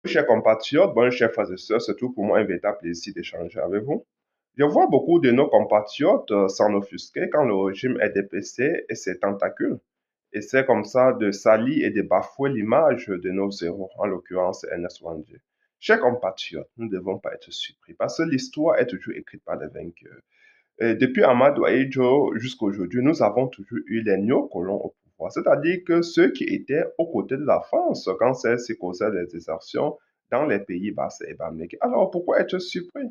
Chers compatriotes, bonjour chers frères et sœurs, c'est tout pour moi un véritable plaisir d'échanger avec vous. Je vois beaucoup de nos compatriotes s'en offusquer quand le régime est dépecé et ses tentacules. Et c'est comme ça de salir et de bafouer l'image de nos héros, en l'occurrence Ernest Wandé. Chers compatriotes, nous ne devons pas être surpris parce que l'histoire est toujours écrite par les vainqueurs. Et depuis Amadou Ahidjo jusqu'à aujourd'hui, nous avons toujours eu les néocolons au pouvoir, c'est-à-dire que ceux qui étaient aux côtés de la France quand celle-ci causait des désertions dans les pays bas et Bamileke. Alors pourquoi être surpris?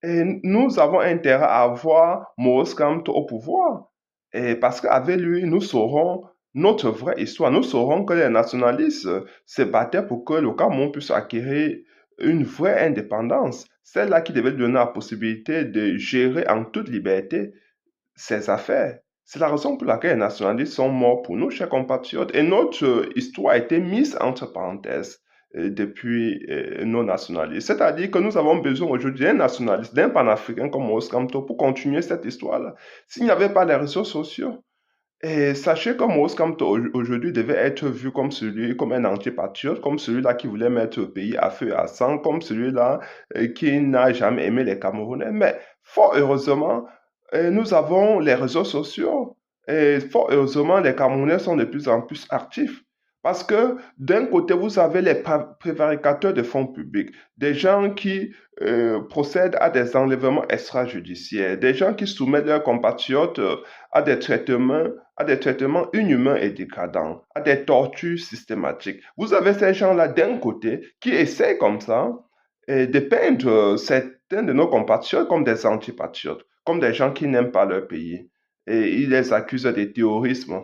Et nous avons intérêt à avoir Maurice Kamto au pouvoir. Et parce qu'avec lui, nous saurons notre vraie histoire. Nous saurons que les nationalistes se battaient pour que le Cameroun puisse acquérir une vraie indépendance. Celle-là qui devait donner la possibilité de gérer en toute liberté ses affaires. C'est la raison pour laquelle les nationalistes sont morts pour nous, chers compatriotes. Et notre histoire a été mise entre parenthèses depuis nos nationalistes. C'est-à-dire que nous avons besoin aujourd'hui d'un nationaliste, d'un panafricain comme Maurice Kamto pour continuer cette histoire-là. S'il n'y avait pas les réseaux sociaux, et sachez que Maurice Kamto aujourd'hui devait être vu comme celui, comme un antipatriote, comme celui-là qui voulait mettre le pays à feu et à sang, comme celui-là qui n'a jamais aimé les Camerounais. Mais fort heureusement, nous avons les réseaux sociaux. Et fort heureusement, les Camerounais sont de plus en plus actifs. Parce que d'un côté, vous avez les prévaricateurs de fonds publics, des gens qui procèdent à des enlèvements extrajudiciaires, des gens qui soumettent leurs compatriotes à des traitements inhumains et dégradants, à des tortures systématiques. Vous avez ces gens-là d'un côté qui essaient comme ça de peindre certains de nos compatriotes comme des antipatriotes, comme des gens qui n'aiment pas leur pays. Et ils les accusent de terrorisme.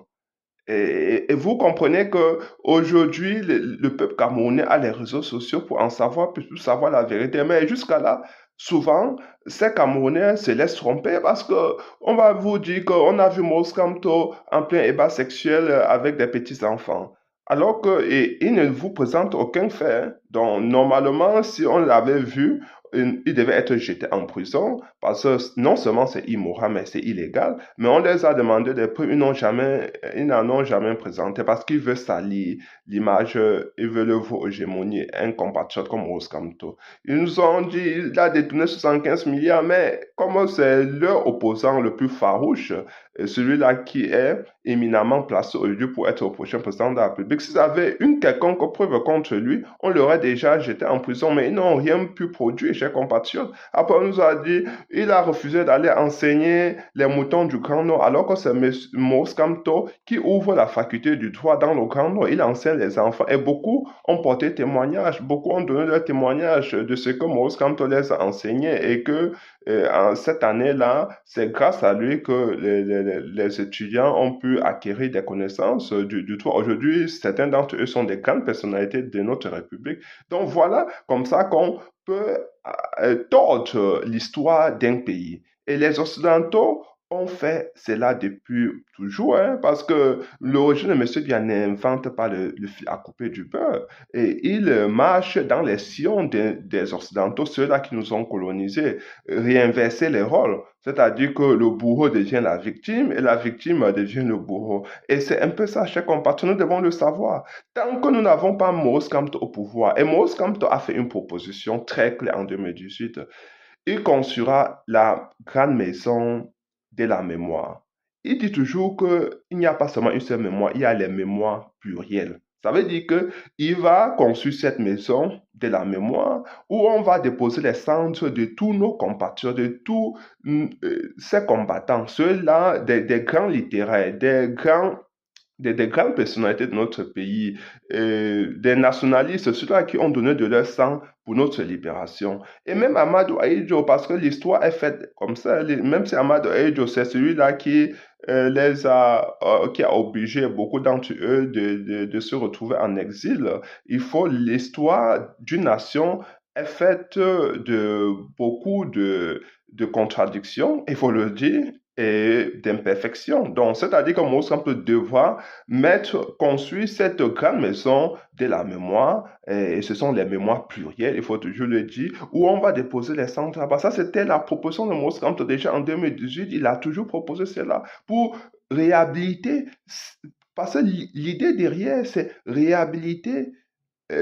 Et vous comprenez que aujourd'hui, le peuple camerounais a les réseaux sociaux pour en savoir plus, pour savoir la vérité. Mais jusqu'à là, souvent, ces Camerounais se laissent tromper parce que on va vous dire qu'on a vu Mos Kamto en plein ébat sexuel avec des petits-enfants. Alors que, et, il ne vous présente aucun fait. Donc, normalement, si on l'avait vu, il devait être jeté en prison parce que non seulement c'est immoral, mais c'est illégal. Mais on les a demandé des preuves, ils n'en ont jamais présenté parce qu'ils veulent salir l'image, ils veulent voir hégémonier un compatriote comme Rose Kamto. Ils nous ont dit il a détourné 75 milliards, mais comme c'est leur opposant le plus farouche, celui-là qui est éminemment placé aujourd'hui pour être le prochain président de la République, s'ils avaient une quelconque preuve contre lui, on l'aurait déjà jeté en prison, mais ils n'ont rien pu produire, chers compatriotes. Après, on nous a dit il a refusé d'aller enseigner les moutons du Grand Nord, alors que c'est Maurice Kamto qui ouvre la faculté du droit dans le Grand Nord. Il enseigne les enfants et beaucoup ont porté témoignage, beaucoup ont donné leur témoignage de ce que Maurice Kamto les a enseigné et que en cette année-là, c'est grâce à lui que les étudiants ont pu acquérir des connaissances du droit. Aujourd'hui, certains d'entre eux sont des grandes personnalités de notre République. Donc voilà, comme ça qu'on peut tordre l'histoire d'un pays. Et les Occidentaux ont fait cela depuis toujours, hein, parce que l'origine de M. Dia n'invente pas le fil à couper du beurre. Et il marche dans les sillons des Occidentaux, ceux-là qui nous ont colonisés, réinverser les rôles. C'est-à-dire que le bourreau devient la victime et la victime devient le bourreau. Et c'est un peu ça, chers compatriotes, nous devons le savoir. Tant que nous n'avons pas Maurice Kamto au pouvoir, et Maurice Kamto a fait une proposition très claire en 2018, il construira la grande maison de la mémoire. Il dit toujours qu'il n'y a pas seulement une seule mémoire, il y a les mémoires plurielles. Ça veut dire qu'il va construire cette maison de la mémoire où on va déposer les cendres de tous nos compatriotes, de tous ces combattants, ceux-là, des grands littéraires, des grandes personnalités de notre pays, des nationalistes, ceux-là qui ont donné de leur sang pour notre libération. Et même Amadou Ahidjo, parce que l'histoire est faite comme ça, même si Amadou Ahidjo, c'est celui-là qui a obligé beaucoup d'entre eux de se retrouver en exil, il faut l'histoire d'une nation est faite de beaucoup de contradictions, il faut le dire, et d'imperfections. Donc, c'est-à-dire que Moses peut devoir construire cette grande maison de la mémoire, et ce sont les mémoires plurielles, il faut toujours le dire, où on va déposer les centres là-bas. Ça, c'était la proposition de Moses déjà en 2018, il a toujours proposé cela pour réhabiliter, parce que l'idée derrière, c'est réhabiliter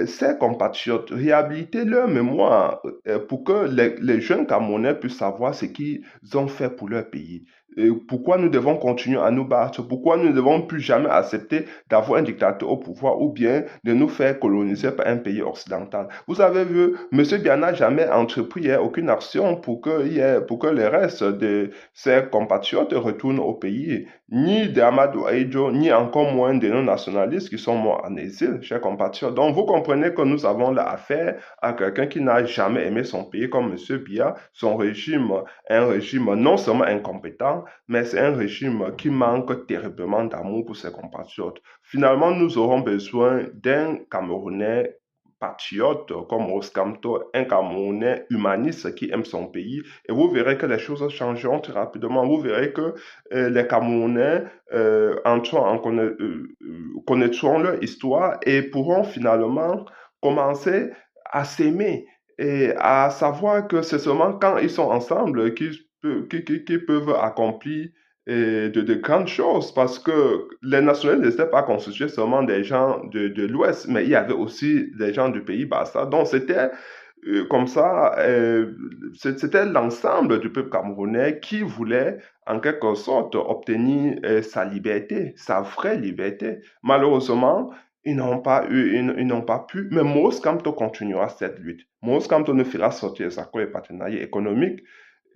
ces compatriotes, réhabiliter leur mémoire pour que les jeunes Camerounais puissent savoir ce qu'ils ont fait pour leur pays. Pourquoi nous devons continuer à nous battre? Pourquoi nous ne devons plus jamais accepter d'avoir un dictateur au pouvoir ou bien de nous faire coloniser par un pays occidental? Vous avez vu, M. Biya n'a jamais entrepris aucune action pour que les restes de ses compatriotes retournent au pays, ni d'Amadou Aïdjo, ni encore moins de nos nationalistes qui sont morts en exil, chers compatriotes. Donc, vous comprenez que nous avons là affaire à quelqu'un qui n'a jamais aimé son pays comme M. Biya. Son régime est un régime non seulement incompétent, mais c'est un régime qui manque terriblement d'amour pour ses compatriotes. Finalement, nous aurons besoin d'un Camerounais patriote comme Oskamto, un Camerounais humaniste qui aime son pays, et vous verrez que les choses changeront très rapidement. Vous verrez que les Camerounais connaîtront leur histoire et pourront finalement commencer à s'aimer et à savoir que c'est seulement quand ils sont ensemble qu'ils peuvent accomplir de grandes choses parce que les nationalistes n'étaient pas constitués seulement des gens de l'Ouest, mais il y avait aussi des gens du pays Bassa. Donc c'était comme ça, c'était l'ensemble du peuple camerounais qui voulait en quelque sorte obtenir sa liberté, sa vraie liberté. Malheureusement, ils n'ont pas pu, mais Moïse Kamto continuera cette lutte. Moïse Kamto ne fera sortir les accords et partenariats économiques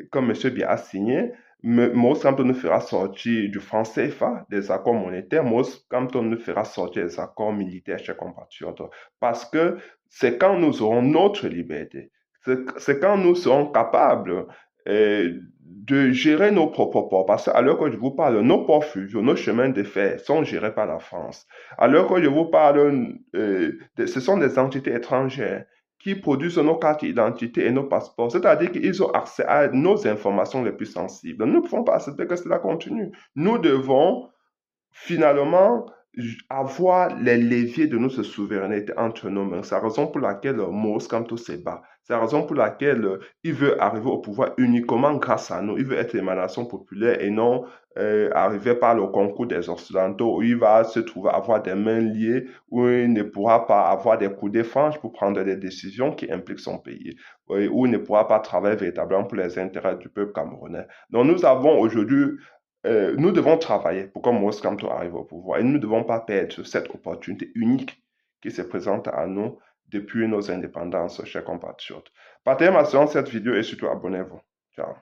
comme M. Biya a signé. Moïse Kamto ne fera sortir du franc CFA, des accords monétaires. Moïse Kamto ne fera sortir des accords militaires, chers compatriotes. Parce que c'est quand nous aurons notre liberté, c'est quand nous serons capables de gérer nos propres ports. Parce qu'à l'heure que je vous parle, nos ports fluviaux, nos chemins de fer sont gérés par la France. À l'heure que je vous parle, ce sont des entités étrangères qui produisent nos cartes d'identité et nos passeports. C'est-à-dire qu'ils ont accès à nos informations les plus sensibles. Nous ne pouvons pas accepter que cela continue. Nous devons finalement avoir les leviers de notre souveraineté entre nos mains. C'est la raison pour laquelle Maurice Kamto se bat. C'est la raison pour laquelle il veut arriver au pouvoir uniquement grâce à nous. Il veut être l'émanation populaire et non arriver par le concours des Occidentaux où il va se trouver avoir des mains liées, où il ne pourra pas avoir des coups de franges pour prendre des décisions qui impliquent son pays, où il ne pourra pas travailler véritablement pour les intérêts du peuple camerounais. Donc nous avons aujourd'hui nous devons travailler pour que Moïse Kamto arrive au pouvoir et nous ne devons pas perdre cette opportunité unique qui se présente à nous depuis nos indépendances, chers compatriotes. Partagez ma séance cette vidéo et surtout abonnez-vous. Ciao.